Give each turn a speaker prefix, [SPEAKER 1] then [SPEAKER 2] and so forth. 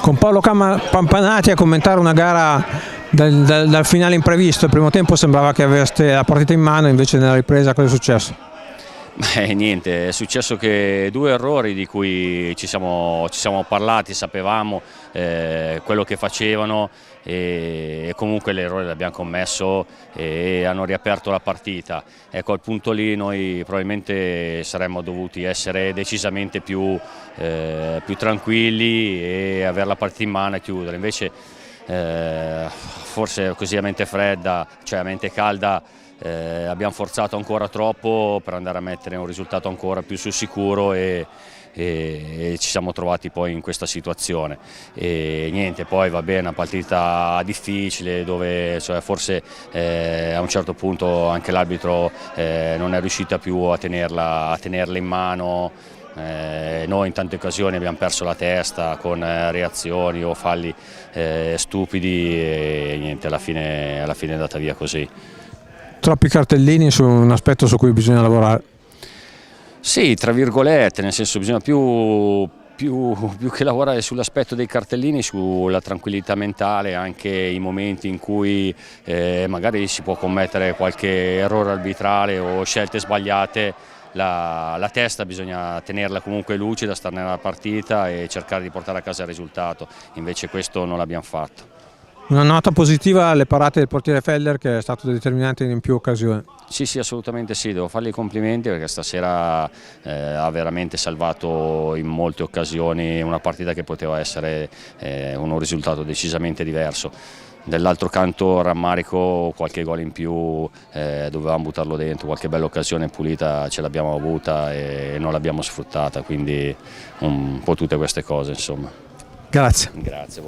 [SPEAKER 1] Con Paolo Pampanati a commentare una gara dal finale imprevisto. Il primo tempo sembrava che aveste la partita in mano, invece nella ripresa cosa è successo?
[SPEAKER 2] Niente, è successo che due errori di cui ci siamo parlati, sapevamo quello che facevano e comunque l'errore l'abbiamo commesso e hanno riaperto la partita. Ecco, al punto lì noi probabilmente saremmo dovuti essere decisamente più tranquilli e avere la partita in mano e chiudere. Invece forse così a mente fredda, cioè a mente calda, abbiamo forzato ancora troppo per andare a mettere un risultato ancora più sul sicuro e ci siamo trovati poi in questa situazione. E niente, poi va bene, una partita difficile dove forse a un certo punto anche l'arbitro non è riuscita più a tenerla in mano. Noi in tante occasioni abbiamo perso la testa con reazioni o falli stupidi e niente, alla fine è andata via così.
[SPEAKER 1] Troppi cartellini su un aspetto su cui bisogna lavorare.
[SPEAKER 2] Sì, tra virgolette, nel senso bisogna più che lavorare sull'aspetto dei cartellini, sulla tranquillità mentale, anche i momenti in cui magari si può commettere qualche errore arbitrale o scelte sbagliate. La testa bisogna tenerla comunque lucida, stare nella partita e cercare di portare a casa il risultato, invece questo non l'abbiamo fatto.
[SPEAKER 1] Una nota positiva alle parate del portiere Feller, che è stato determinante in più occasioni.
[SPEAKER 2] Sì, assolutamente sì, devo fargli i complimenti perché stasera ha veramente salvato in molte occasioni una partita che poteva essere un risultato decisamente diverso. Dall'altro canto rammarico qualche gol in più, dovevamo buttarlo dentro, qualche bella occasione pulita ce l'abbiamo avuta e non l'abbiamo sfruttata, quindi un po' tutte queste cose insomma.
[SPEAKER 1] Grazie.
[SPEAKER 2] Grazie.